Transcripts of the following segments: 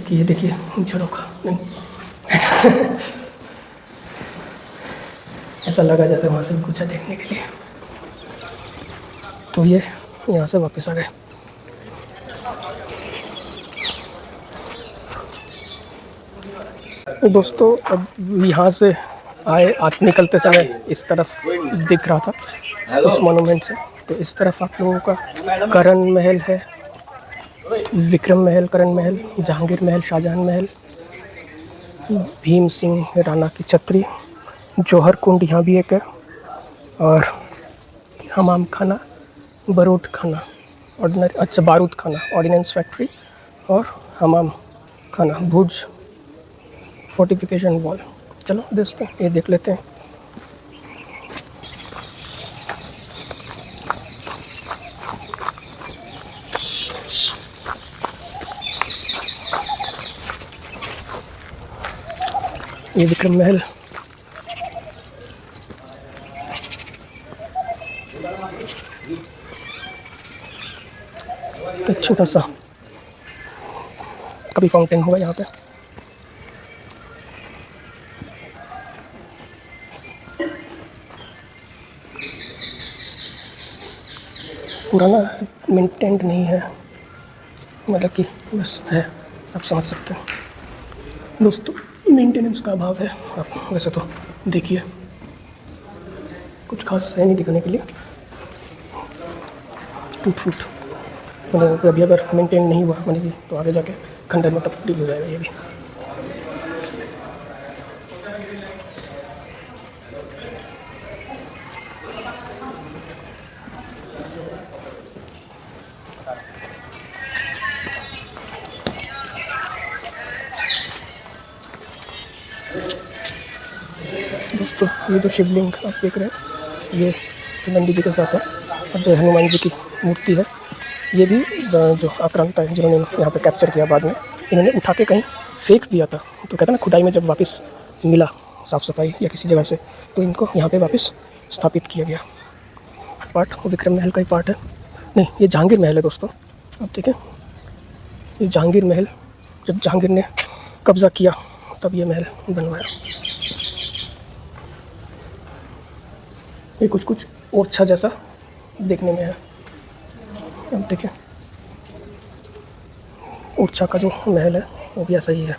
कि ये देखिए झरोखा नहीं ऐसा लगा जैसे वहाँ से कुछ है देखने के लिए। तो ये यहाँ से वापस आ गए। दोस्तों अब यहाँ से आए निकलते समय इस तरफ दिख रहा था कुछ मोनूमेंट से, तो इस तरफ आप लोगों का करण महल है, विक्रम महल, करण महल, जहांगीर महल, शाहजहां महल, भीम सिंह राणा की छतरी, जौहर कुंड यहाँ भी एक है, और हमाम खाना, बारूद खाना, बारूद खाना, ऑर्डिनेंस फैक्ट्री, और हमाम खाना, भुज फोर्टिफिकेशन वॉल। चलो दोस्तों ये देख लेते हैं। ये विक्रम महल, एक छोटा सा कभी फाउंटेन होगा यहाँ पे। पुराना मेंटेन्ड नहीं है, मतलब कि बस है, आप समझ सकते हैं दोस्तों, मेंटेनेंस का अभाव है। आप वैसे तो देखिए कुछ खास है नहीं दिखने के लिए, टूट फूट, मतलब अभी अगर मेंटेन नहीं हुआ मतलब तो आगे जाके खंडर में तब्दील हो जाएगा ये भी। दोस्तों ये जो शिवलिंग आप देख रहे हैं ये नंदी जी के साथ है, और जो हनुमान जी की मूर्ति है ये भी जो आक्रांता है जिन्होंने यहाँ पे कैप्चर किया, बाद में इन्होंने उठा के कहीं फेंक दिया था, तो कहते हैं ना खुदाई में जब वापस मिला साफ़ सफाई या किसी जगह से, तो इनको यहाँ पे वापस स्थापित किया गया। पार्ट विक्रम महल का ही पार्ट है, नहीं ये जहांगीर महल है दोस्तों। आप देखें ये जहांगीर महल, जब जहांगीर ने कब्ज़ा किया तब ये महल बनवाया। ये कुछ ओरछा जैसा देखने में है। अब देखिए ओरछा का जो महल है वो भी ऐसा ही है।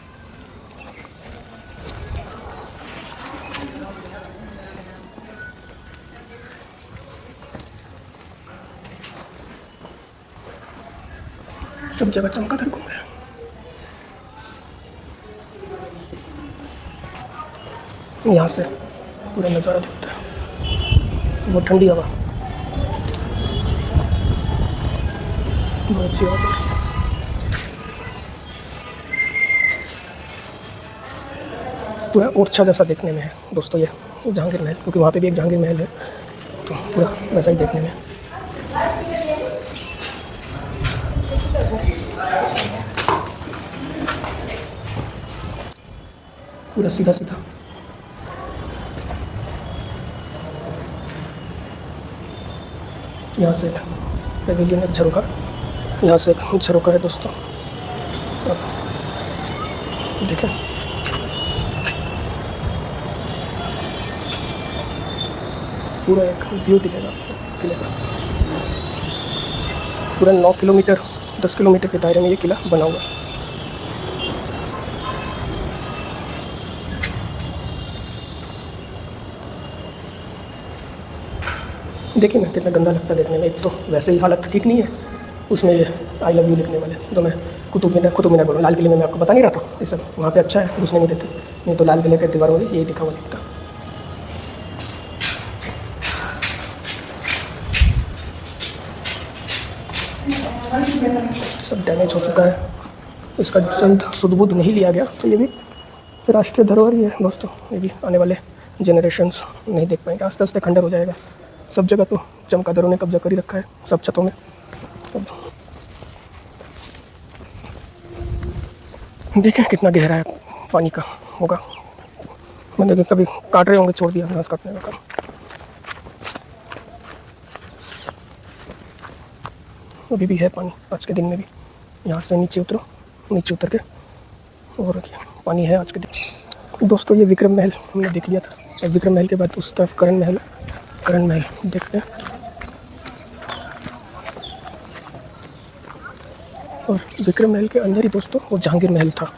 सब जगह चमगादड़ घूम रहे हैं। यहाँ से पूरा नज़ारा दिखता है, बहुत ठंडी हवा, बहुत अच्छी हवा चल रही है। पूरा ओरछा जैसा देखने में है दोस्तों ये जहांगीर महल, क्योंकि वहाँ पे भी एक जहांगीर महल है, तो पूरा वैसा ही देखने में। पूरा सीधा सीधा यहाँ से एक पेविलियन है झरोखा, यहाँ से एक झरोखा है दोस्तों। अब देखें पूरा एक व्यू दिखेगा आपको किले का। पूरा 9 किलोमीटर 10 किलोमीटर के दायरे में ये किला बना हुआ है। देखिए ना कितना गंदा लगता है देखने में, एक तो वैसे ही हालत ठीक नहीं है, उसमें ये आई लव यू लिखने वाले, तो मैं कुतुब मीनार बोलूँ, लाल किले में मैं आपको बता नहीं रहा था ये सब वहाँ पे अच्छा है, घुसने नहीं देते, नहीं तो लाल किले के दीवारों में यही दिखा हुआ लिखता। सब डैमेज हो चुका है, इसका जल्द सुध-बुध नहीं लिया गया, तो ये भी राष्ट्रीय धरोहर ही है दोस्तों, ये भी आने वाले जनरेशन्स नहीं देख पाएंगे, आस्ते आस्ते खंडर हो जाएगा। सब जगह तो चमगादड़ों ने कब्जा कर ही रखा है, सब छतों में। देखें कितना गहरा है पानी का होगा, मतलब कभी काट रहे होंगे, छोड़ दिया घास काटने का काम। अभी भी है पानी आज के दिन में भी। यहाँ से नीचे उतरो, नीचे उतर के और क्या पानी है आज के दिन। दोस्तों ये विक्रम महल हमने देख लिया था। विक्रम महल के बाद उस तरफ करण महल, करण महल देखते हैं। और विक्रम महल के अंदर ही दोस्तों वो जहांगीर महल था।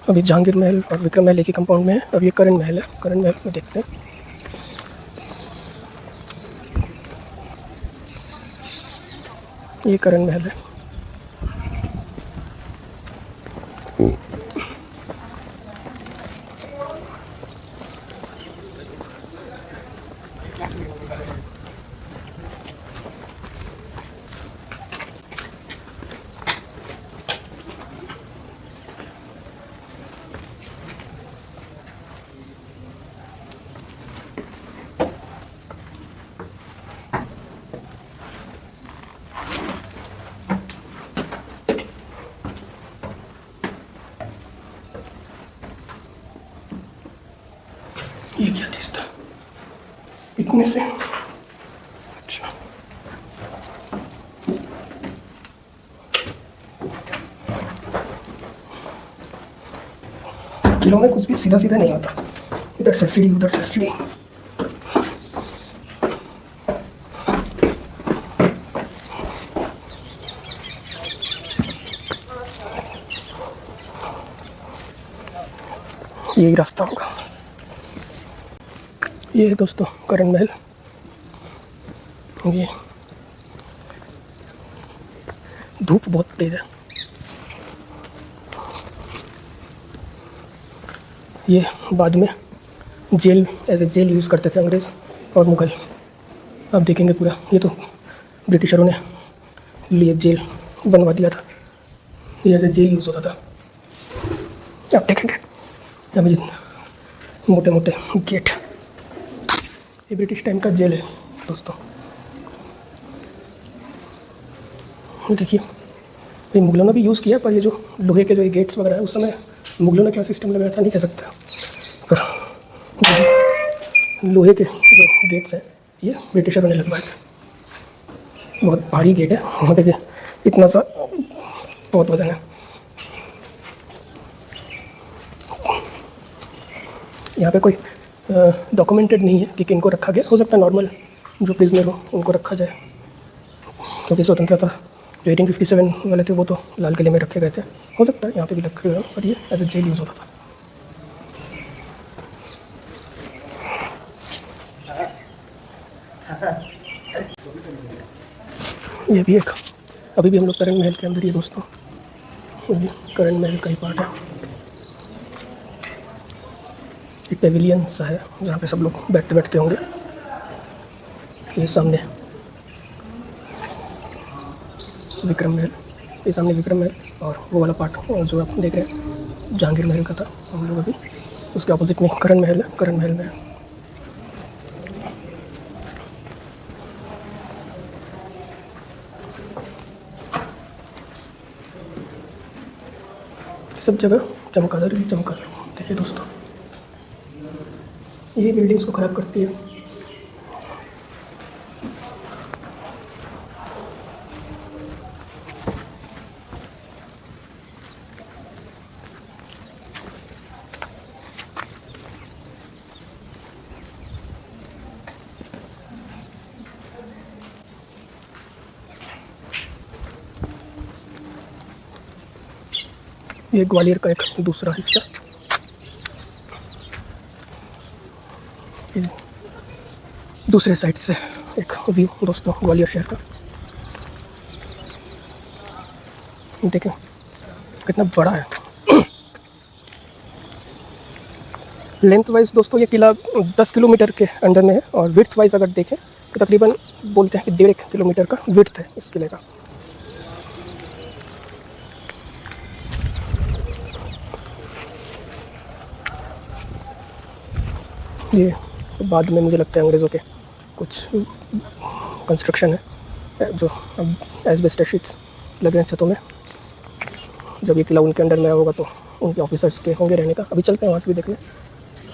अभी जहांगीर महल और विक्रम महल एक ही कंपाउंड में है। अब ये करण महल है, करण महल में देखते हैं। ये करण महल है। ये क्या चीज़ था इतने से? अच्छा, किलो में कुछ भी सीधा सीधा नहीं आता। इधर से सीढ़ी, उधर से सीढ़ी। यही रास्ता होगा। ये है दोस्तों करण महल। ये धूप बहुत तेज है। ये बाद में jail, as a jail use करते थे अंग्रेज़ और मुग़ल। आप देखेंगे पूरा, ये तो ब्रिटिशरों ने लिए जेल बनवा दिया था। ये एज ए जेल यूज़ होता था। आप देखेंगे अभी मोटे मोटे गेट। ये ब्रिटिश टाइम का जेल है दोस्तों। देखिए ये मुगलों ने भी यूज़ किया, पर ये जो लोहे के जो ये गेट्स वगैरह है, उस समय मुगलों ने क्या सिस्टम लगाया था नहीं कह सकता। पर लोहे के जो गेट्स हैं ये ब्रिटिशरों ने लगवाए थे। बहुत भारी गेट है। वहाँ पे इतना सा बहुत वजन है। यहाँ पे कोई डॉक्यूमेंटेड नहीं है कि किनको रखा गया। हो सकता है नॉर्मल जो प्रिजनर हो उनको रखा जाए, क्योंकि स्वतंत्रता जो 1857 वाले थे वो तो लाल किले में रखे गए थे। हो सकता है यहाँ पे भी रखे गए, पर ये एज ए जेल यूज़ होता था। ये भी एक, अभी भी हम लोग करण महल के अंदर ही दोस्तों। ये करण महल का ही पार्ट है। एक पेविलियन सा है जहाँ पे सब लोग बैठते होंगे। ये सामने विक्रम महल, ये सामने विक्रम महल, और वो वाला पार्ट जो आप देख रहे हैं जहांगीर महल का था। हम लोग अभी उसके अपोजिट में करण महल है। करण महल में सब जगह चमगादड़ ही चमगादड़। देखिए दोस्तों ये बिल्डिंग्स को ख़राब करती है। ये ग्वालियर का एक दूसरा हिस्सा। दूसरे साइड से एक व्यू दोस्तों ग्वालियर शहर का। देखें कितना बड़ा है। लेंथ वाइज दोस्तों ये किला 10 किलोमीटर के अंदर में है, और विड्थ वाइज अगर देखें तो तकरीबन बोलते हैं कि 1.5 किलोमीटर का विड्थ है इस किले का। ये बाद में मुझे लगता है अंग्रेज़ों के कुछ कंस्ट्रक्शन है जो अब एस्बेस्टस शीट्स लगे हैं छतों में। जब ये किला उनके अंडर में आया होगा तो उनके ऑफिसर्स के होंगे रहने का। अभी चलते हैं वहाँ से भी देखने।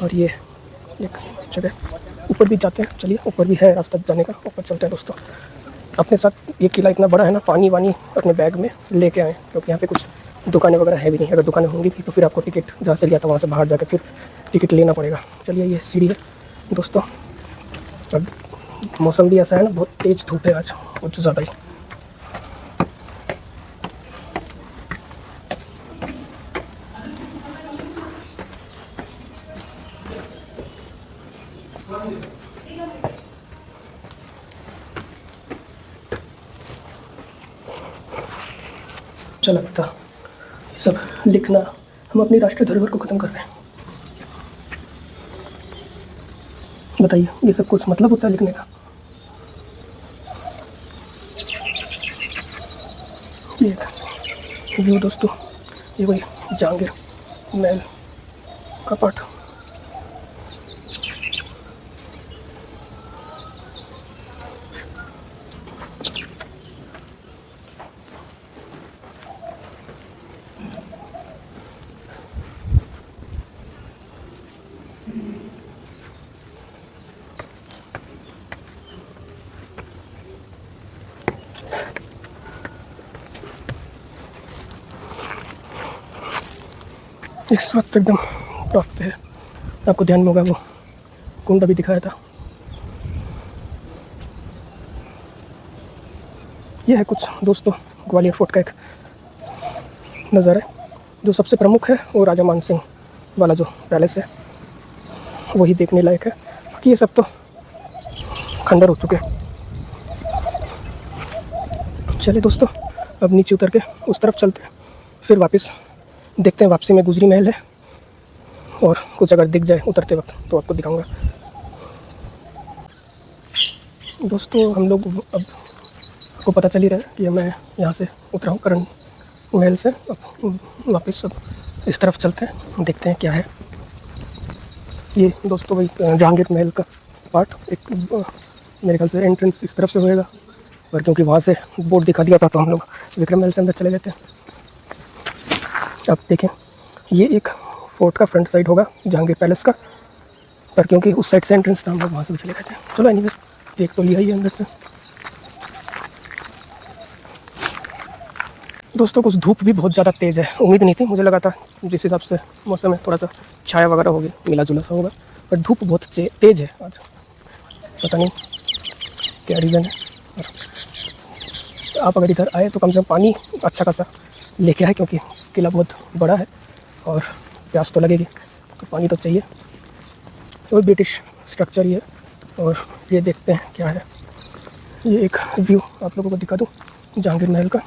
और ये एक जगह ऊपर भी जाते हैं। चलिए ऊपर भी है रास्ता जाने का, ऊपर चलते हैं दोस्तों। अपने साथ ये किला इतना बड़ा है ना, पानी वानी अपने बैग में लेके आए, क्योंकि यहाँ पे कुछ दुकानें वगैरह है भी नहीं। अगर दुकानें होंगी भी तो फिर आपको टिकट जहाँ से लिया था वहाँ से बाहर जाकर फिर टिकट लेना पड़ेगा। चलिए ये सीढ़ी है दोस्तों। अब मौसम भी ऐसा है ना, बहुत तेज़ धूप है आज, कुछ ज़्यादा ही। अच्छा लगता ये सब लिखना। हम अपनी राष्ट्रीय धरोहर को ख़त्म कर रहे हैं। बताइए, ये सब कुछ मतलब होता है लिखने का? ये व्यू दोस्तों, ये वही जहांगीर महल का पार्ट। इस वक्त एकदम टॉप पे है। आपको ध्यान में होगा वो कुंड अभी दिखाया था। यह है कुछ दोस्तों ग्वालियर फोर्ट का एक नज़ारा है। जो सबसे प्रमुख है वो राजा मान सिंह वाला जो पैलेस है वही देखने लायक है। कि ये सब तो खंडर हो चुके हैं। चलिए दोस्तों, अब नीचे उतर के उस तरफ चलते हैं, फिर वापस देखते हैं। वापसी में गुजरी महल है और कुछ अगर दिख जाए उतरते वक्त तो आपको दिखाऊंगा। दोस्तों हम लोग अब आपको पता चल ही रहा है कि मैं यहाँ से उतरा हूँ करण महल से। अब वापस अब इस तरफ चलते हैं, देखते हैं क्या है। ये दोस्तों भाई जहांगीर महल का पार्ट एक मेरे ख्याल से एंट्रेंस इस तरफ से होएगा, पर क्योंकि वहाँ से बोर्ड दिखा दिया था तो हम लोग विक्रम महल से अंदर चले गए थे। अब देखें, ये एक फोर्ट का फ्रंट साइड होगा जहांगीर पैलेस का, पर क्योंकि उस साइड से एंट्रेंस था हम लोग वहाँ से भी चले गए थे। चलो एनीवेज देख तो लिया ही अंदर से। दोस्तों कुछ धूप भी बहुत ज़्यादा तेज़ है। उम्मीद नहीं थी, मुझे लगा था जिस हिसाब से मौसम है थोड़ा सा छाया वगैरह होगी, मिला जुला सा होगा, पर धूप बहुत तेज़ है आज। पता नहीं क्या रीज़न है। आप अगर इधर आए तो कम से कम पानी अच्छा खासा लेके आए, क्योंकि किला बहुत बड़ा है और प्यास तो लगेगी, तो पानी तो चाहिए। तो ब्रिटिश स्ट्रक्चर ही है। और ये देखते हैं क्या है। ये एक व्यू आप लोगों को दिखा दूँ जहांगीर महल का।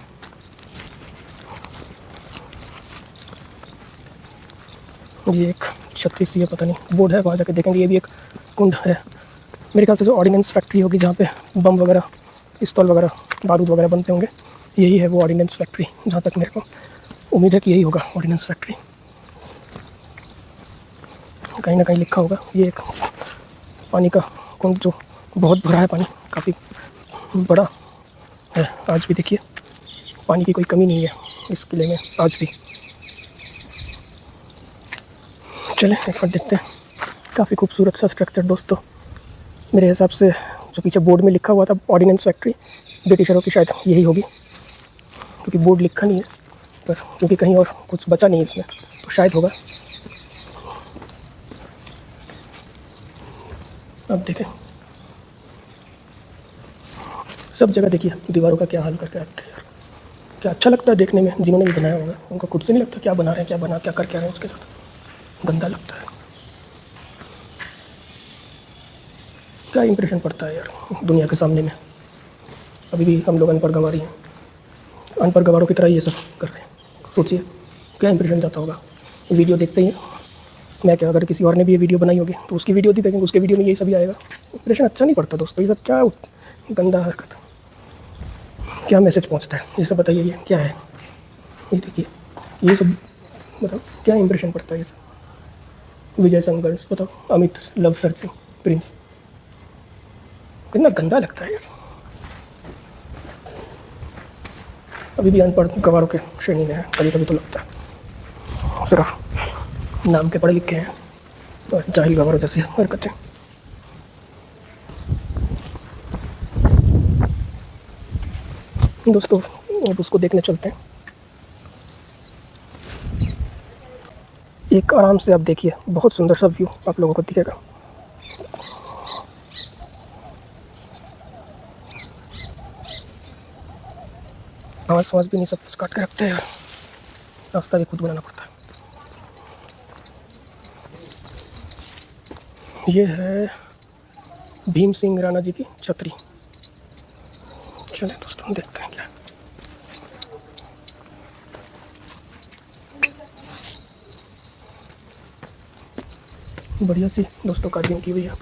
ये एक 36 ये पता नहीं बोर्ड है, वहाँ जाके देखेंगे। ये भी एक कुंड है मेरे ख्याल से, जो ऑर्डिनेंस फैक्ट्री होगी जहाँ पे बम वगैरह, पिस्तौल वगैरह, बारूद वगैरह बनते होंगे, यही है वो ऑर्डिनेंस फैक्ट्री। जहाँ तक मेरे को उम्मीद है कि यही होगा ऑर्डिनेंस फैक्ट्री। कहीं ना कहीं लिखा होगा। ये एक पानी का कुंड जो बहुत भरा है, पानी काफ़ी बड़ा है। आज भी देखिए पानी की कोई कमी नहीं है इस किले में आज भी। चलें एक बार देखते हैं। काफ़ी खूबसूरत सा स्ट्रक्चर दोस्तों। मेरे हिसाब से जो पीछे बोर्ड में लिखा हुआ था ऑर्डिनेंस फैक्ट्री, ब्रिटिशरों की शायद यही होगी, क्योंकि बोर्ड लिखा नहीं है, पर क्योंकि कहीं और कुछ बचा नहीं इसमें तो शायद होगा। अब देखें, सब जगह देखिए दीवारों का क्या हाल करके रखते हैं यार। क्या अच्छा लगता है देखने में। जिन्होंने भी बनाया होगा उनको खुद से नहीं लगता क्या बना रहे हैं, क्या कर रहे हैं उसके साथ। गंदा लगता है। क्या इंप्रेशन पड़ता है यार दुनिया के सामने में। अभी भी हम लोग अनपढ़ गंवारी हैं, अनपढ़ गंवारों की तरह ये सब कर रहे हैं। सोचिए क्या इंप्रेशन जाता होगा। वीडियो देखते ही मैं क्या, अगर किसी और ने भी ये वीडियो बनाई होगी तो उसकी वीडियो भी देखेंगे, उसके वीडियो में यही सभी आएगा। इंप्रेशन अच्छा नहीं पड़ता दोस्तों। ये सब क्या गंदा हरकत, क्या मैसेज पहुंचता है ये सब बताइए। ये क्या है, ये देखिए ये सब बताओ क्या इंप्रेशन पड़ता है ये सब। विजय संघर्ष बताओ, अमित लव सर्चिंग प्रिंस, कितना गंदा लगता है यार। अभी भी अनपढ़ गंवारों के श्रेणी में है। कभी कभी तो लगता है सिर्फ नाम के पढ़े लिखे हैं और जाहिल गंवारों जैसी हरकतें। दोस्तों अब उसको देखने चलते हैं। एक आराम से आप देखिए, बहुत सुंदर सा व्यू आप लोगों को दिखेगा। घास वास भी नहीं, सब कुछ काट के रखते हैं, रास्ता भी खुद बनाना पड़ता है। ये है भीम सिंह राणा जी की छतरी। चलिए दोस्तों देखते हैं क्या। बढ़िया सी दोस्तों कार्विंग की हुई है।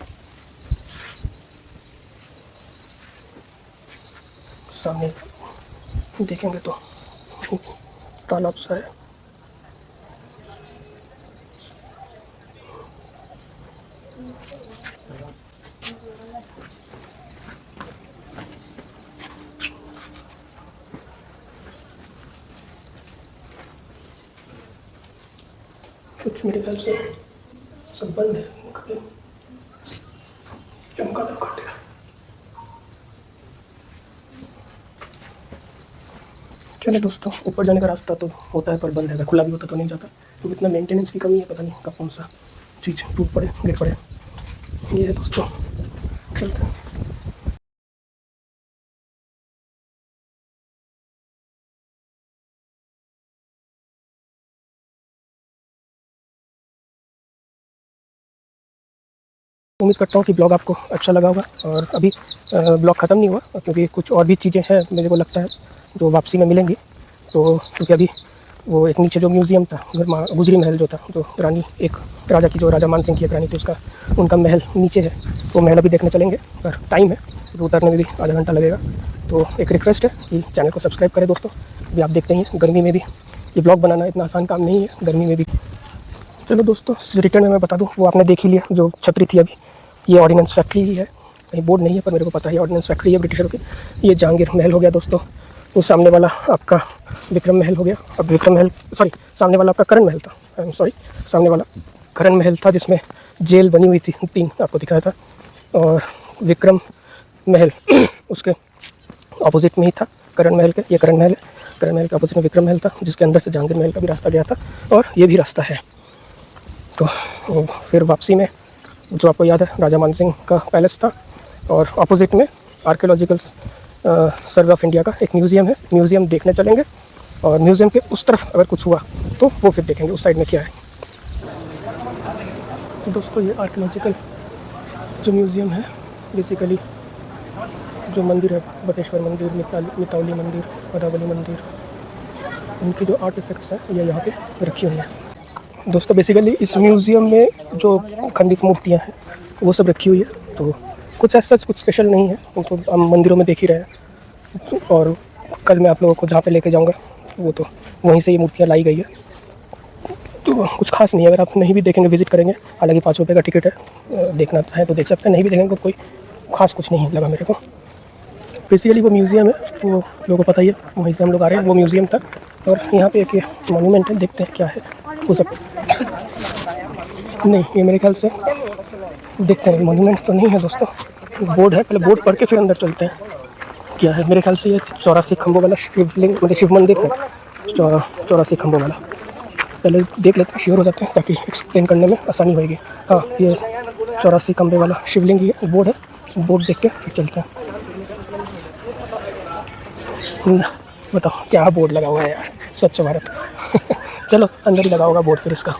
सामने देखेंगे तो तालाब सा है। कुछ मेरे ख्याल से सब बंद है, चमगादड़ काटेगा। चलिए दोस्तों, ऊपर जाने का रास्ता तो होता है पर बंद है, अगर खुला भी होता तो नहीं जाता। तो इतना मेंटेनेंस की कमी है, पता नहीं कब कौन सा चीज़ टूट पड़े, गिर पड़े। ये है दोस्तों, चलते हैं। उम्मीद करता हूँ कि ब्लॉग आपको अच्छा लगा होगा। और अभी ब्लॉग ख़त्म नहीं हुआ, क्योंकि कुछ और भी चीज़ें हैं मेरे को लगता है जो वापसी में मिलेंगी। तो क्योंकि अभी वो एक नीचे जो म्यूज़ियम था, गुजरी महल जो था, जो रानी एक राजा की, जो राजा मान सिंह की एक रानी थी, उसका उनका महल नीचे है, वो महल अभी देखने चलेंगे। पर टाइम है तो उतरने में भी आधा घंटा लगेगा। तो एक रिक्वेस्ट है कि चैनल को सब्सक्राइब करें दोस्तों। अभी आप देखते हैं गर्मी में भी ये ब्लॉग बनाना इतना आसान काम नहीं है, गर्मी में भी। चलो दोस्तों, रिटर्न में मैं बता दूँ, वो आपने देख ही लिया जो छतरी थी अभी। ये ऑर्डिनेंस फैक्ट्री ही है, कहीं बोर्ड नहीं है पर मेरे को पता है ऑर्डिनेंस फैक्ट्री है ब्रिटिशरों की। ये जहांगीर महल हो गया दोस्तों। उस सामने वाला आपका विक्रम महल हो गया। अब विक्रम महल, सॉरी, सामने वाला आपका करण महल था। आई एम सॉरी, सामने वाला करण महल था जिसमें जेल बनी हुई थी, 3 आपको दिखाया था। और विक्रम महल उसके अपोजिट में ही था करण महल के। ये करण महल है, करण महल के अपोजिट में विक्रम महल था, जिसके अंदर से जहांगीर महल का भी रास्ता गया था, और ये भी रास्ता है। तो फिर वापसी में जो आपको याद है राजा मान सिंह का पैलेस था, और अपोजिट में आर्कियोलॉजिकल सर्वे ऑफ इंडिया का एक म्यूज़ियम है। म्यूज़ियम देखने चलेंगे, और म्यूज़ियम के उस तरफ अगर कुछ हुआ तो वो फिर देखेंगे उस साइड में क्या है। तो दोस्तों, ये आर्कियोलॉजिकल जो म्यूज़ियम है, बेसिकली जो मंदिर है, बटेश्वर मंदिर, मितावली मंदिर, पदावली मंदिर, उनकी जो आर्टिफैक्ट्स हैं ये यहाँ पे रखी हुई हैं दोस्तों। बेसिकली इस म्यूज़ियम में जो खंडित मूर्तियाँ हैं वो सब रखी हुई है। तो कुछ ऐसा कुछ स्पेशल नहीं है, उनको हम मंदिरों में देख ही रहे हैं। और कल मैं आप लोगों को जहाँ पे लेके जाऊँगा वो तो वहीं से ये मूर्तियाँ लाई गई है। तो कुछ खास नहीं है, अगर आप नहीं भी देखेंगे, विजिट करेंगे, हालांकि 5 रुपये का टिकट है, देखना है तो देख सकते हैं, नहीं भी देखेंगे तो कोई खास कुछ नहीं लगा मेरे को। बेसिकली वो म्यूज़ियम है, वो लोगों को पता ही है, वहीं से हम लोग आ रहे हैं, वो म्यूज़ियम था। और यहाँ पे एक ये मोन्यूमेंट है, देखते हैं क्या है वो सब। नहीं, ये मेरे ख्याल से देखते हैं, मोन्यूमेंट तो नहीं है दोस्तों, बोर्ड है। पहले बोर्ड पढ़ के फिर अंदर चलते हैं क्या है। मेरे ख्याल से ये 84 खंभों वाला शिवलिंग, मतलब शिव मंदिर है, 84 खंभों वाला। पहले देख लेते हैं, श्योर हो जाते हैं, ताकि एक्सप्लेन करने में आसानी होगी। हाँ, ये 84 खंभे वाला शिवलिंग ही है, बोर्ड है, बोर्ड देख के फिर चलते हैं। बताओ क्या बोर्ड लगा हुआ है यार, स्वच्छ भारत चलो अंदर ही लगा होगा बोर्ड फिर इसका।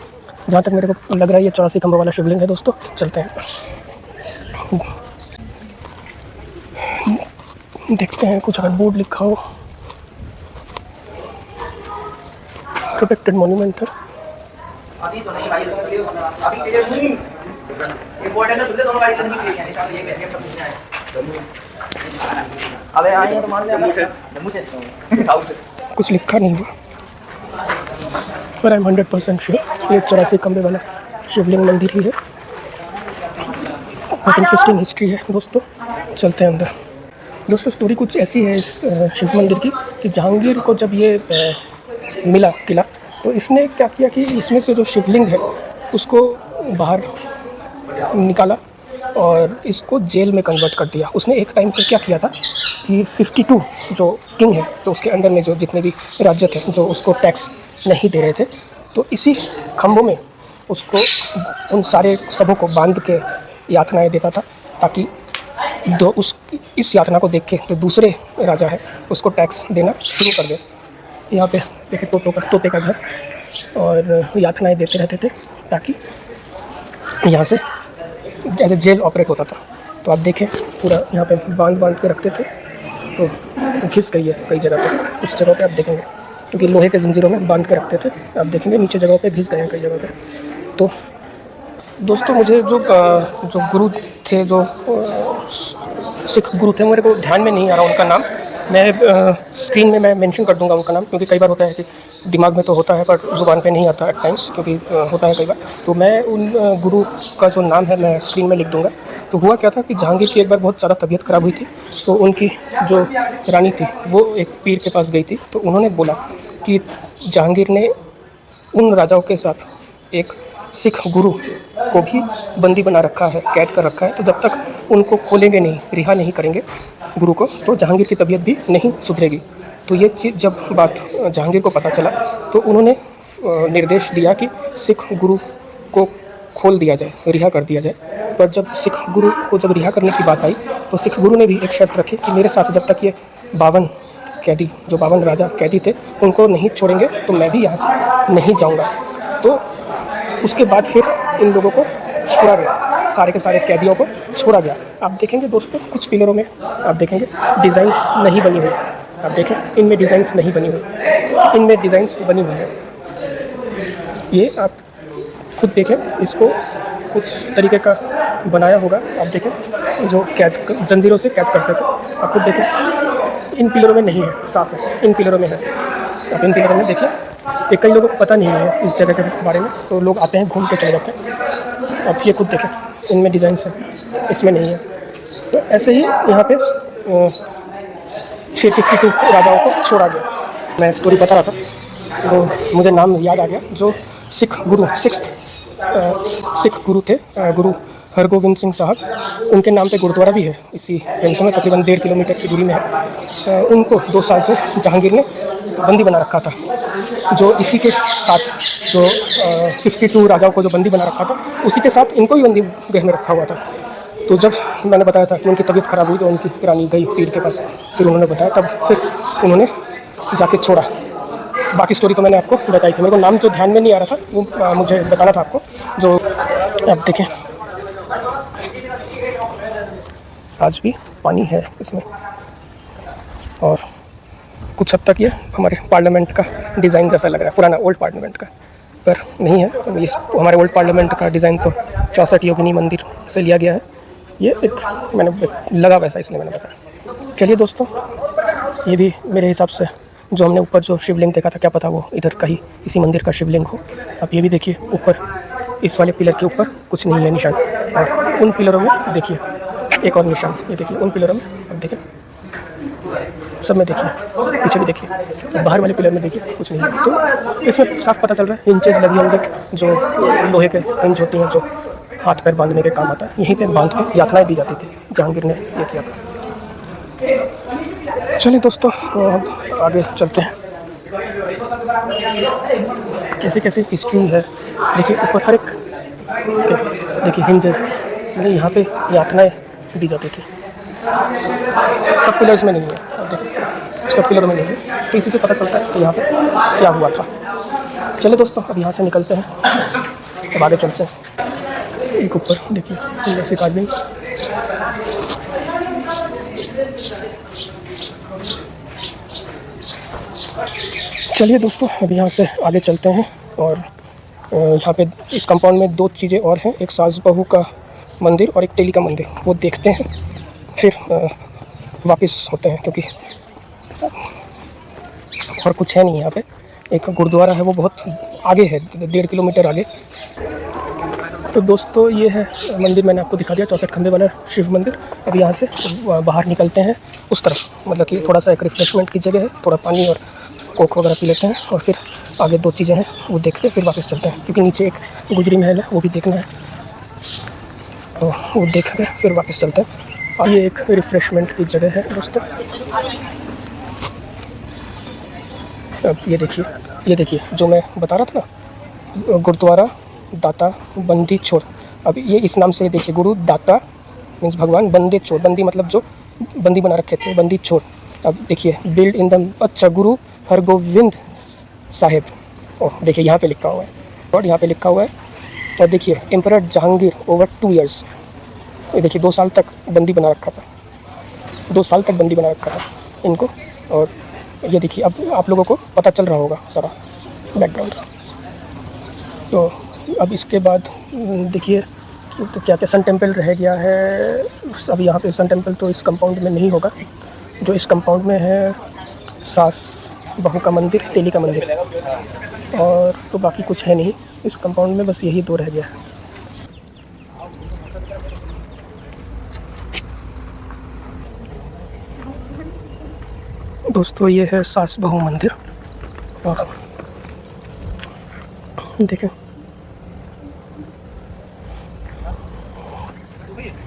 जहाँ तक मेरे को लग रहा है ये 84 खंभों वाला शिवलिंग है दोस्तों। चलते हैं, देखते हैं कुछ अगर बोर्ड लिखा हो। प्रोटेक्टेड मॉन्यूमेंट है। अभी तो नहीं भाई, अभी ये बोर्ड है ना, तुझे दोनों गाड़ी चलने के लिए है, सब ये कह के सब पूछना है। अबे आए तो मान ले, कुछ लिखा नहीं है पर आई एम 100% श्योर ये 84 खंभे वाला शिवलिंग मंदिर ही है। बहुत इंटरेस्टिंग हिस्ट्री है दोस्तों। चलते हैं अंदर। दोस्तों, स्टोरी कुछ ऐसी है इस शिव मंदिर की कि जहांगीर को जब ये मिला किला, तो इसने क्या किया कि इसमें से जो शिवलिंग है उसको बाहर निकाला और इसको जेल में कन्वर्ट कर दिया। उसने एक टाइम पर क्या किया था कि 52 जो किंग है, तो उसके अंदर में जो जितने भी राज्य थे जो उसको टैक्स नहीं दे रहे थे, तो इसी खंभों में उसको उन सारे सबों को बांध के यातनाएं देता था, ताकि इस यातना को देख के जो दूसरे राजा है उसको टैक्स देना शुरू कर दे। यहाँ पे देखिए तोते का घर, और यातनाएं देते रहते थे ताकि यहाँ से जैसे जेल ऑपरेट होता था। तो आप देखें पूरा यहाँ पे बांध के रखते थे, तो घिस गई है कई जगह पे, कुछ जगह पे आप देखेंगे क्योंकि लोहे के जंजीरों में बांध के रखते थे, आप देखेंगे नीचे जगहों पे घिस गए हैं कई जगह पे। तो दोस्तों मुझे जो गुरु थे, जो सिख गुरु थे, मेरे को ध्यान में नहीं आ रहा उनका नाम, मैं स्क्रीन में मैं मेंशन कर दूंगा उनका नाम, क्योंकि कई बार होता है कि दिमाग में तो होता है पर ज़ुबान पे नहीं आता एट टाइम्स, क्योंकि होता है कई बार। तो मैं उन गुरु का जो नाम है मैं स्क्रीन में लिख दूंगा। तो हुआ क्या था कि जहांगीर की एक बार बहुत ज़्यादा तबीयत ख़राब हुई थी, तो उनकी जो रानी थी वो एक पीर के पास गई थी। तो उन्होंने बोला कि जहांगीर ने उन राजाओं के साथ एक सिख गुरु को भी बंदी बना रखा है, कैद कर रखा है, तो जब तक उनको खोलेंगे नहीं, रिहा नहीं करेंगे गुरु को, तो जहांगीर की तबीयत भी नहीं सुधरेगी। तो ये चीज़ जब बात जहांगीर को पता चला तो उन्होंने निर्देश दिया कि सिख गुरु को खोल दिया जाए, रिहा कर दिया जाए। पर जब सिख गुरु को जब रिहा करने की बात आई तो सिख गुरु ने भी एक शर्त रखी कि मेरे साथ जब तक ये 52 कैदी, जो 52 राजा कैदी थे, उनको नहीं छोड़ेंगे तो मैं भी यहाँ से नहीं जाऊँगा। तो उसके बाद फिर इन लोगों को छोड़ा गया, सारे के सारे कैदियों को छोड़ा गया। आप देखेंगे दोस्तों कुछ पिलरों में आप देखेंगे डिज़ाइंस नहीं बनी हुई, आप देखें इनमें डिज़ाइंस नहीं बनी हुई, इनमें डिज़ाइंस बनी हुई है। ये आप खुद देखें, इसको कुछ तरीके का बनाया होगा। आप देखें जो कैद जंजीरों से कैद करते थे, आप खुद देखें इन पिलरों में नहीं है, साफ है, इन पिलरों में है। आप इन पिलरों में देखिए, ये कई लोगों को पता नहीं है इस जगह के बारे में, तो लोग आते हैं घूम के चले जाते हैं। आप ये खुद देखें, इनमें डिज़ाइंस हैं, इसमें नहीं है। तो ऐसे ही यहाँ पे 652 राजाओं को छोड़ा गया। मैं स्टोरी बता रहा था तो मुझे नाम याद आ गया, जो सिख गुरु सिख गुरु थे, गुरु हरगोविंद सिंह साहब, उनके नाम पे गुरुद्वारा भी है इसी जंक्शन में, तकरीबन 1.5 किलोमीटर की दूरी में है। उनको 2 साल से जहांगीर ने बंदी बना रखा था, जो इसी के साथ जो 52 राजाओं को जो बंदी बना रखा था, उसी के साथ इनको भी बंदी गृह में रखा हुआ था। तो जब मैंने बताया था कि उनकी तबीयत ख़राब हुई तो उनकी रानी गई पीर के पास, फिर उन्होंने बताया, तब फिर उन्होंने जाके छोड़ा। बाकी स्टोरी तो मैंने आपको बताई थी, मेरे को नाम जो ध्यान में नहीं आ रहा था वो मुझे बताना था आपको। जो आप देखें आज भी पानी है इसमें, और कुछ हद तक ये हमारे पार्लियामेंट का डिज़ाइन जैसा लग रहा है, पुराना ओल्ड पार्लियामेंट का, पर नहीं है। इस हमारे ओल्ड पार्लियामेंट का डिज़ाइन तो 64 योगिनी मंदिर से लिया गया है। ये एक मैंने लगा वैसा, इसलिए मैंने बताया। चलिए दोस्तों, ये भी मेरे हिसाब से जो हमने ऊपर जो शिवलिंग देखा था, क्या पता वो इधर का ही इसी मंदिर का शिवलिंग हो। आप ये भी देखिए, ऊपर इस वाले पिलर के ऊपर कुछ नहीं है निशान, और उन पिलरों में देखिए एक और निशान, ये देखिए उन पिलरों में, अब देखिए सब में देखिए, पीछे भी देखिए, बाहर वाले पिलर में देखिए कुछ नहीं है। तो इसमें साफ पता चल रहा है हिंचेस लगी होंगे, जो लोहे के हिंच होती हैं, जो हाथ पैर बांधने के काम आता है, यहीं पे बांध के यातनाएं दी जाती थी। जहांगीर ने ये किया था। चलिए दोस्तों, अब आगे चलते हैं। कैसे कैसे हिस्ट्री है देखिए, ऊपर हर एक देखिए हिंजेस, यहाँ पे यातनाएं दी जाती थी। सब पिलर्स में नहीं है, देखिए सब पिलर में नहीं है, तो इसी से पता चलता है कि यहाँ पे क्या हुआ था। चलिए दोस्तों, अब यहाँ से निकलते हैं, अब आगे चलते हैं। एक ऊपर देखिए जैसे कार्विंग, चलिए दोस्तों, अब यहाँ से आगे चलते हैं। और यहाँ पे इस कंपाउंड में 2 चीज़ें और हैं, एक सास बहू का मंदिर और एक तेली का मंदिर, वो देखते हैं, फिर वापस होते हैं, क्योंकि और कुछ है नहीं यहाँ पे। एक गुरुद्वारा है, वो बहुत आगे है, 1.5 किलोमीटर आगे। तो दोस्तों, ये है मंदिर, मैंने आपको दिखा दिया, 64 खंबे वाला शिव मंदिर। अब यहाँ से बाहर निकलते हैं उस तरफ, मतलब कि थोड़ा सा एक रिफ्रेशमेंट की जगह है, थोड़ा पानी और कोक वगैरह पी लेते हैं, और फिर आगे 2 चीज़ें हैं वो देख के फिर वापस चलते हैं, क्योंकि नीचे एक गुजरी महल है, वो भी देखना है, तो वो देख के फिर वापस चलते हैं। और ये एक रिफ्रेशमेंट की जगह है दोस्तों। अब ये देखिए जो मैं बता रहा था ना, गुरुद्वारा दाता बंदी छोड़। अब ये इस नाम से देखिए, गुरु दाता मीन्स भगवान, बंदी छोड़, बंदी मतलब जो बंदी बना रखे थे, बंदी छोड़। अब देखिए बिल्ड इन द, अच्छा, गुरु हरगोविंद साहिब, ओह देखिए यहाँ पे लिखा हुआ है, और यहाँ पे लिखा हुआ है। और देखिए एम्परर जहांगीर ओवर 2 ईयर्स, ये देखिए 2 साल तक बंदी बना रखा था, 2 साल तक बंदी बना रखा था इनको। और ये देखिए अब आप लोगों को पता चल रहा होगा सारा बैकग्राउंड। तो अब इसके बाद देखिए तो क्या क्या सन टेम्पल रह गया है। अब यहाँ पे सन टेम्पल तो इस कंपाउंड में नहीं होगा, जो इस कंपाउंड में है सास बहू का मंदिर, तेली का मंदिर, और तो बाकी कुछ है नहीं इस कंपाउंड में, बस यही 2 रह गया है। दोस्तों ये है सास बहू मंदिर, और देखें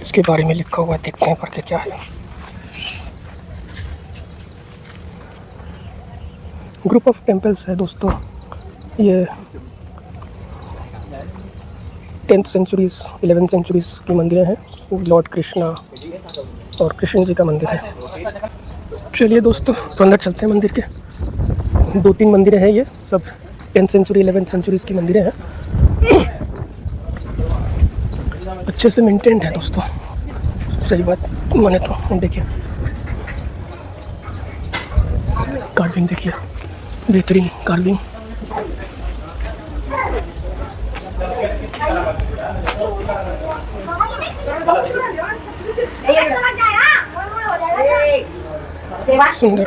इसके बारे में लिखा हुआ, देखते हैं पढ़ के क्या है। ग्रुप ऑफ टेम्पल्स है दोस्तों, ये 10th सेंचुरीज 11th सेंचुरीज की मंदिरें हैं। लॉर्ड कृष्णा और कृष्ण जी का मंदिर है। चलिए दोस्तों तो अंदर चलते हैं मंदिर के। 2-3 मंदिरें हैं, ये सब 10th सेंचुरी 11th सेंचुरीज की मंदिरें हैं, अच्छे से मेंटेन्ड है दोस्तों, सही बात माने तो। देखिए कार्विंग देखिए, बेहतरीन कार्विंग। सुंदर,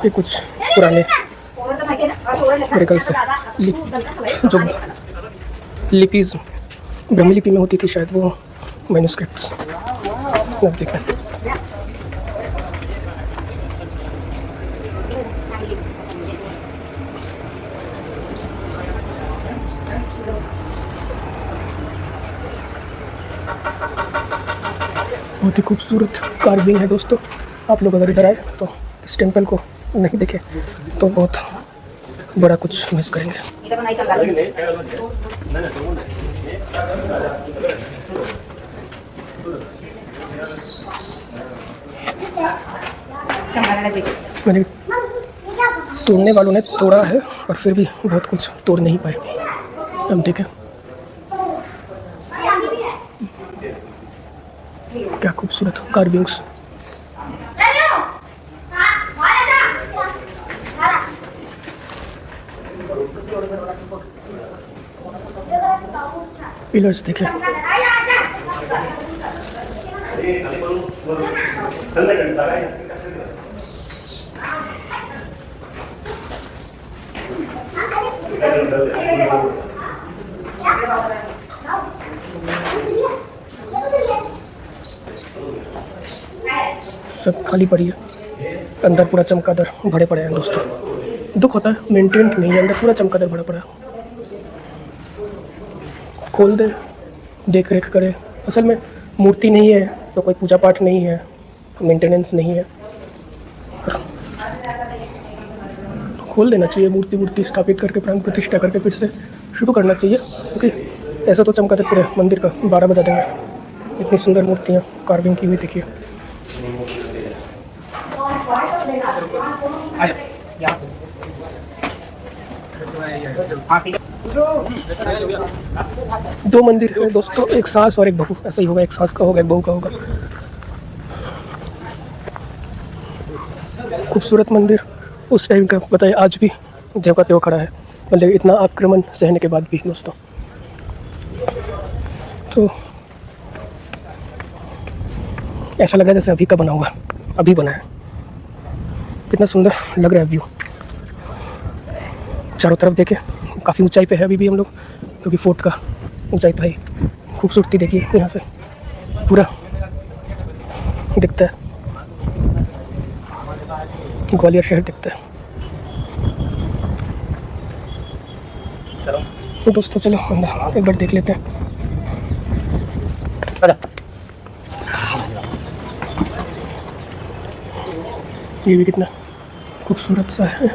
ये कुछ पुराने मेरे से जो लिपीज ब्रह्मी लिपि में होती थी शायद, वो मैन्युस्क्रिप्ट्स देखें। बहुत ही खूबसूरत कार्विंग है दोस्तों। आप लोग अगर इधर आए तो इस टेंपल को नहीं देखे तो बहुत बड़ा कुछ मिस करेंगे। मैंने तोड़ने वालों ने तोड़ा है और फिर भी बहुत कुछ तोड़ नहीं पाए। हम देखें क्या खूबसूरत कार्विंग्स। पिलर्स देखें, सब खाली पड़ी है, अंदर पूरा चमकादड़ भरे पड़े हैं दोस्तों। दुख होता है मेंटेन नहीं है, अंदर पूरा चमकादड़ भरा पड़ा है। खोल दे, देख रेख करे। असल में मूर्ति नहीं है तो कोई पूजा पाठ नहीं है, मेंटेनेंस नहीं है, खोल देना चाहिए। मूर्ति स्थापित करके प्राण प्रतिष्ठा करके फिर से शुरू करना चाहिए, क्योंकि ऐसा तो चमकादड़ पूरे मंदिर का 12 बजा देंगे। इतनी सुंदर मूर्तियाँ कार्विंग की हुई देखिए। दो मंदिर है दोस्तों, एक सास और एक बहू, ऐसा ही होगा, एक सास का होगा एक बहू का होगा। खूबसूरत मंदिर, उस टाइम का बताइए, आज भी ज्यों का त्यों खड़ा है, मतलब इतना आक्रमण सहने के बाद भी दोस्तों। तो ऐसा लग रहा है जैसे अभी का बना हुआ, अभी बना है। कितना सुंदर लग रहा है व्यू। चारों तरफ देखें, काफ़ी ऊंचाई पे है अभी भी हम लोग, क्योंकि फोर्ट का ऊंचाई तो है। खूबसूरती देखिए, यहाँ से पूरा दिखता है, ग्वालियर शहर दिखता है। तो दोस्तों चलो अंदर एक बार देख लेते हैं। ये भी कितना खूबसूरत सा है।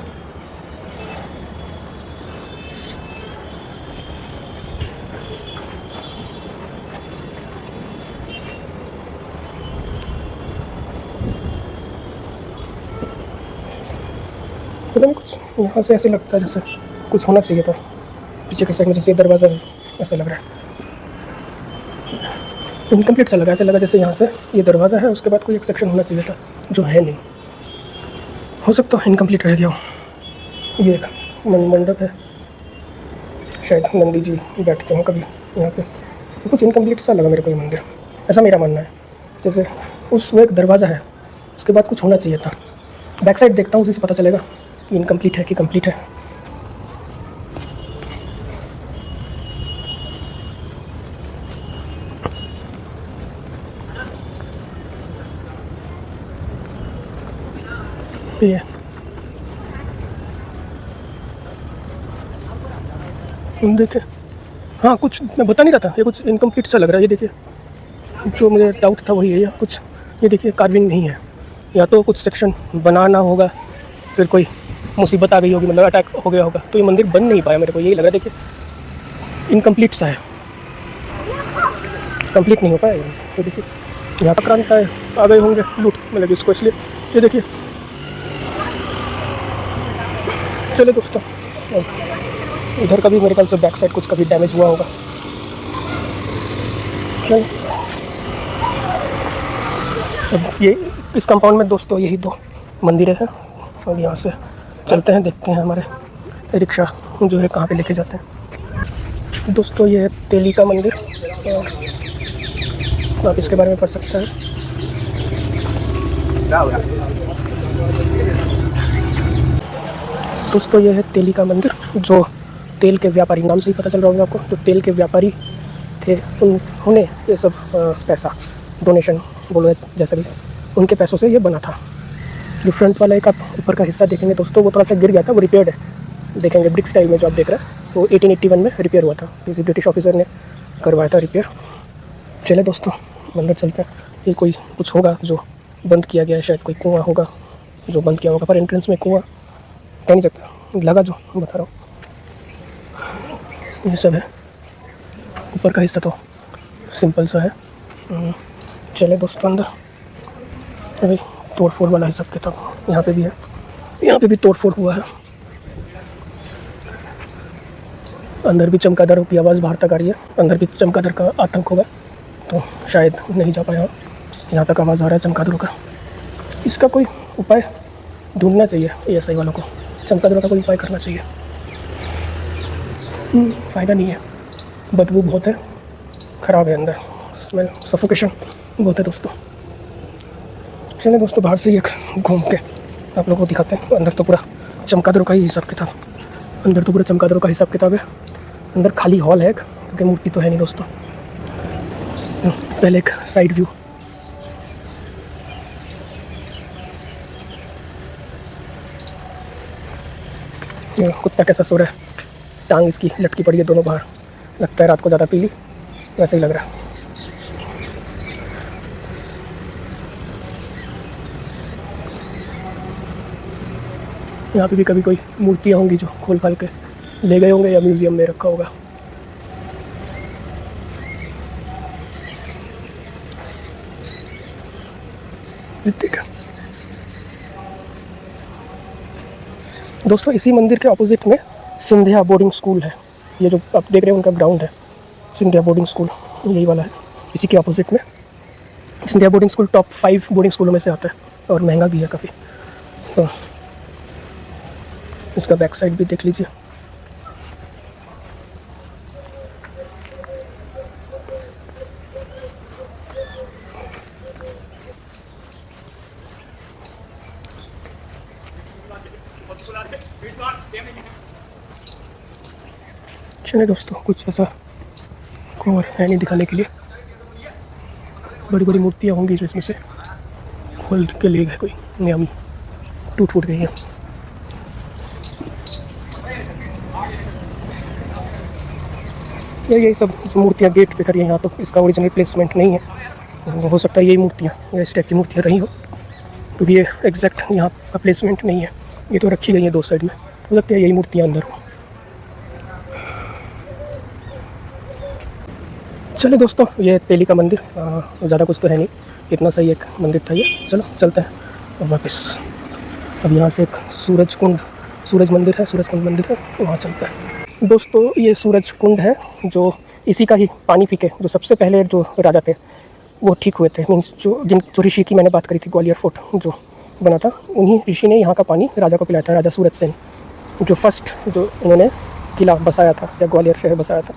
पता नहीं, कुछ यहाँ से ऐसे लगता है जैसे कुछ होना चाहिए था पीछे के साइड में, जैसे दरवाज़ा है ऐसा लग रहा है। इनकम्प्लीट सा लगा, ऐसा लगा जैसे यहाँ से ये दरवाज़ा है, उसके बाद कोई एक सेक्शन होना चाहिए था जो है नहीं। हो सकता है इनकम्प्लीट रह गया हो। ये एक मंडप है, शायद नंदी जी बैठते हैं कभी यहाँ पे। कुछ इनकम्प्लीट सा लगा मेरे को ये मंदिर, ऐसा मेरा मानना है। जैसे उस वो एक दरवाज़ा है, उसके बाद कुछ होना चाहिए था। बैक साइड देखता हूँ, उसी से पता चलेगा कि इनकम्प्लीट है कि कंप्लीट है। ये देखिए, हाँ कुछ मैं बता नहीं रहा था, ये कुछ इनकम्प्लीट सा लग रहा है। ये देखिए, जो मुझे डाउट था वही है। या कुछ ये देखिए कार्विंग नहीं है, या तो कुछ सेक्शन बनाना होगा, फिर कोई मुसीबत आ गई होगी, मतलब अटैक हो गया होगा, तो ये मंदिर बन नहीं पाया। मेरे को यही लग रहा है। देखिए इनकम्प्लीट सा है, कंप्लीट नहीं हो पाया। ये देखिए यहाँ पर क्रांत आ गए होंगे लूट, मतलब इसको, इसलिए ये देखिए। चलो दोस्तों, इधर का भी मेरे ख्याल से बैक साइड कुछ कभी डैमेज हुआ होगा। चलो, अब ये इस कंपाउंड में दोस्तों यही 2 मंदिरें हैं, और यहाँ से चलते हैं, देखते हैं हमारे रिक्शा जो है कहाँ पे लेके जाते हैं। दोस्तों ये है तेली का मंदिर, आप इसके बारे में पढ़ सकते हैं। दोस्तों ये है तेली का मंदिर, जो तेल के व्यापारी, नाम से ही पता चल रहा होगा आपको, जो तेल के व्यापारी थे उन्होंने ये सब पैसा डोनेशन बोलो जैसे भी, उनके पैसों से ये बना था। जो फ्रंट वाला एक आप ऊपर का हिस्सा देखेंगे दोस्तों, वो थोड़ा सा गिर गया था, वो रिपेयर्ड है। देखेंगे ब्रिक स्टाइल में जो आप देख रहे हैं, वो 1881 में रिपेयर हुआ था, किसी ब्रिटिश ऑफिसर ने करवाया था रिपेयर। चले दोस्तों मंदिर चलते हैं। ये कोई कुछ होगा जो बंद किया गया है, शायद कोई कुआं होगा जो बंद किया होगा, पर एंट्रेंस में कुआं कह नहीं सकता, लगा जो बता रहा हूँ। ये सब है, ऊपर का हिस्सा तो सिंपल सा है। चले दोस्तों अंदर। अभी तोड़ फोड़ वाला हिसाब किताब यहाँ पे भी है, यहाँ पे भी तोड़ फोड़ हुआ है। अंदर भी चमगादड़ों की आवाज़ बाहर तक आ रही है, अंदर भी चमगादड़ का आतंक होगा, तो शायद नहीं जा पाया। यहाँ तक आवाज़ आ रहा है चमगादड़ों का। इसका कोई उपाय ढूंढना चाहिए ASI वालों को, चमगादड़ों का कोई उपाय करना चाहिए। फ़ायदा नहीं है, बदबू बहुत है, ख़राब है अंदर, स्मेल, सफोकेशन बहुत है दोस्तों। चलिए दोस्तों बाहर से ही एक घूम के आप लोगों को दिखाते हैं। अंदर तो पूरा चमगादड़ों का ही हिसाब किताब, अंदर तो पूरा चमगादड़ों का हिसाब किताब है। अंदर खाली हॉल है, क्योंकि मूर्ति तो है नहीं दोस्तों। पहले एक साइड व्यू। कुत्ता कैसा सो रहा है, टांग इसकी लटकी पड़ी है दोनों बाहर, लगता है रात को ज़्यादा पी ली, वैसे ही लग रहा है। यहाँ पे भी कभी कोई मूर्तियाँ होंगी जो खोल खाल के ले गए होंगे, या म्यूज़ियम में रखा होगा। ठीक है दोस्तों, इसी मंदिर के ऑपोजिट में सिंधिया बोर्डिंग स्कूल है। ये जो आप देख रहे हैं उनका ग्राउंड है, सिंधिया बोर्डिंग स्कूल यही वाला है। इसी के ऑपोजिट में Scindia boarding school top 5 boarding स्कूलों में से आता है, और महंगा भी है काफ़ी। तो इसका बैक साइड भी देख लीजिए। चलिए दोस्तों, कुछ ऐसा और है नहीं दिखाने के लिए। बड़ी बड़ी मूर्तियाँ होंगी जो इसमें से खोल के ले गए, कोई नियम टूट फूट गई है। यही सब मूर्तियाँ गेट पे करी है। यहाँ तो इसका ओरिजिनल प्लेसमेंट नहीं है, हो सकता है यही मूर्तियाँ या इस टाइप की मूर्तियाँ रही हो, क्योंकि ये एग्जैक्ट यहाँ का प्लेसमेंट नहीं है। ये तो रखी गई है 2 साइड में, हो सकता है यही मूर्तियाँ अंदर हो। चलो दोस्तों, ये तेली का मंदिर, ज़्यादा कुछ तो है नहीं, इतना सही एक मंदिर था ये। चलो चलते हैं वापस। अब यहाँ से एक सूरज कुंड सूरज मंदिर है, सूरज कुंड मंदिर है, वहाँ चलते हैं। दोस्तों ये सूरज कुंड है, जो इसी का ही पानी पी के जो सबसे पहले जो राजा थे वो ठीक हुए थे। मीन्स जो ऋषि की मैंने बात करी थी, ग्वालियर फोर्ट जो बना था, उन्हीं ऋषि ने यहाँ का पानी राजा को पिलाया था। राजा सूरज सेन जो फर्स्ट जो उन्होंने किला बसाया था या ग्वालियर शहर बसाया था,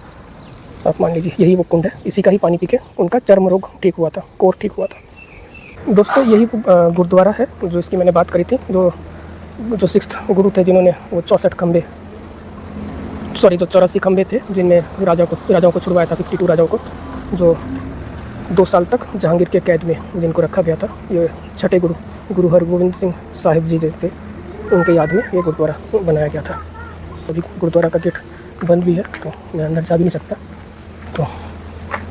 आप मान लीजिए यही वो कुंड है। इसी का ही पानी पी के उनका चर्म रोग ठीक हुआ था, कोर ठीक हुआ था। दोस्तों यही गुरुद्वारा है जो इसकी मैंने बात करी थी, जो 6th गुरु थे जिन्होंने वो 64 खंबे, सॉरी जो 84 खंबे थे जिनमें राजाओं को छुड़वाया था, 52 राजाओं को, जो 2 साल तक जहांगीर के कैद में जिनको रखा गया था। ये 6ठे गुरु हरगोविंद सिंह साहिब जी थे, उनके याद में ये गुरुद्वारा बनाया गया था। अभी गुरुद्वारा का गेट बंद भी है तो मैं अंदर जा भी नहीं सकता, तो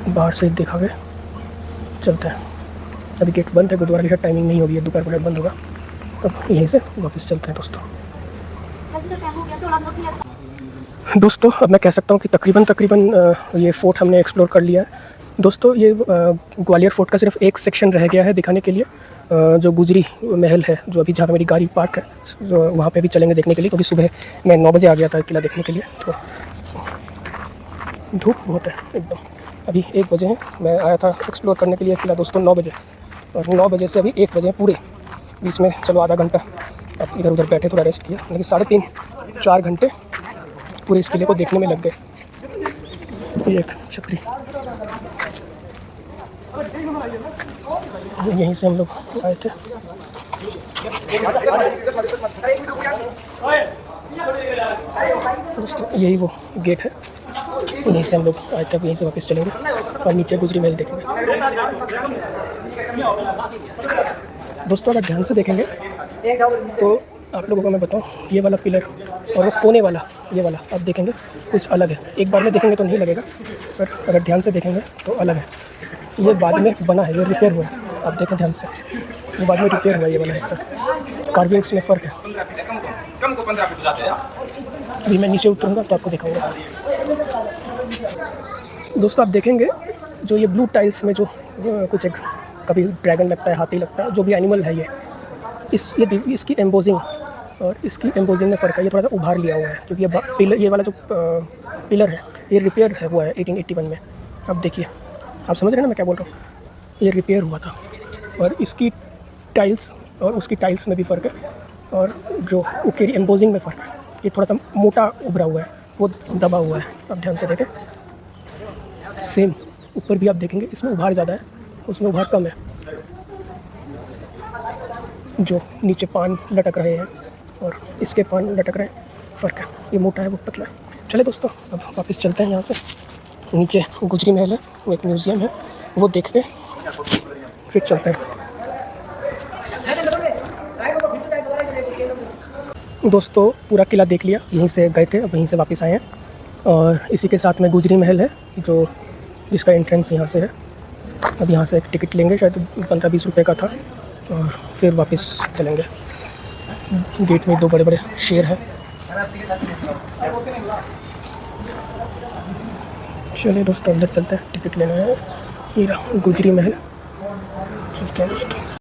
बाहर से देखा गया। चलते हैं, अभी गेट बंद है, गुरुद्वारा की शायद टाइमिंग नहीं होगी, दोपहर को बंद होगा। अब यहीं से वापस चलते हैं दोस्तों। अब मैं कह सकता हूँ कि तकरीबन ये फ़ोर्ट हमने एक्सप्लोर कर लिया है। दोस्तों ये ग्वालियर फोर्ट का सिर्फ एक सेक्शन रह गया है दिखाने के लिए, जो गुजरी महल है, जो अभी जहाँ मेरी गाड़ी पार्क है, जो वहाँ पे भी चलेंगे देखने के लिए, क्योंकि सुबह मैं 9 बजे आ गया था किला देखने के लिए, तो धूप बहुत है एकदम। अभी 1 बजे हैं, मैं आया था एक्सप्लोर करने के लिए किला दोस्तों 9 बजे, और 9 बजे से अभी 1 बजे पूरे, बीच में चलो आधा घंटा अब इधर उधर बैठे, थोड़ा रेस्ट किया, लेकिन 3.5-4 घंटे पूरे इस किले को देखने में लग गए। ये एक छतरी, यहीं से हम लोग आए थे। दोस्तों यही वो गेट है, यहीं से हम लोग आए थे, अब यहीं से वापस चलेंगे और नीचे गुजरी महल देखेंगे। दोस्तों अगर ध्यान से देखेंगे तो आप लोगों को मैं बताऊं, ये वाला पिलर और वो कोने वाला, ये वाला आप देखेंगे कुछ अलग है। एक बार में देखेंगे तो नहीं लगेगा, पर अगर ध्यान से देखेंगे तो अलग है। ये बाद में बना है, ये रिपेयर हुआ है, आप देखें ध्यान से, ये बाद में रिपेयर हुआ है ये वाला हिस्सा, कार्विंग्स में फ़र्क है। अभी मैं नीचे उतरूँगा तो आपको दिखाऊंगा। दोस्तों आप देखेंगे जो ये ब्लू टाइल्स में जो कुछ एक कभी ड्रैगन लगता है, हाथी लगता है, जो भी एनिमल है ये इसकी एम्बोजिंग और इसकी एम्बोजिंग में फ़र्क है। ये थोड़ा सा उभार लिया हुआ है, क्योंकि ये वाला जो पिलर है ये रिपेयर है हुआ है 1881 में। अब देखिए, आप समझ रहे हैं ना मैं क्या बोल रहा हूँ, ये रिपेयर हुआ था, और इसकी टाइल्स और उसकी टाइल्स में भी फ़र्क है, और जो उसकी एम्बोजिंग में फ़र्क है। ये थोड़ा सा मोटा उभरा हुआ है, वो दबा हुआ है, आप ध्यान से देखें। सेम ऊपर भी आप देखेंगे, इसमें उभार ज़्यादा है, उसमें उभार कम है। जो नीचे पान लटक रहे हैं और इसके पान लटक रहे हैं, फ़र्क है, ये मोटा है वो पतला है। चले दोस्तों अब वापस चलते हैं यहाँ से। नीचे गुजरी महल है, वो एक म्यूज़ियम है, वो देख के फिर चलते हैं। दोस्तों पूरा किला देख लिया, यहीं से गए थे, अब यहीं से वापस आए हैं, और इसी के साथ में गुजरी महल है जो जिसका एंट्रेंस यहाँ से है। अब यहाँ से एक टिकट लेंगे, शायद 15-20 रुपये का था, और फिर वापस चलेंगे। गेट में 2 बड़े-बड़े शेर हैं। चलिए दोस्तों अंदर चलते हैं, टिकट लेना है। ये रहा गुजरी महल, चलते हैं दोस्तों।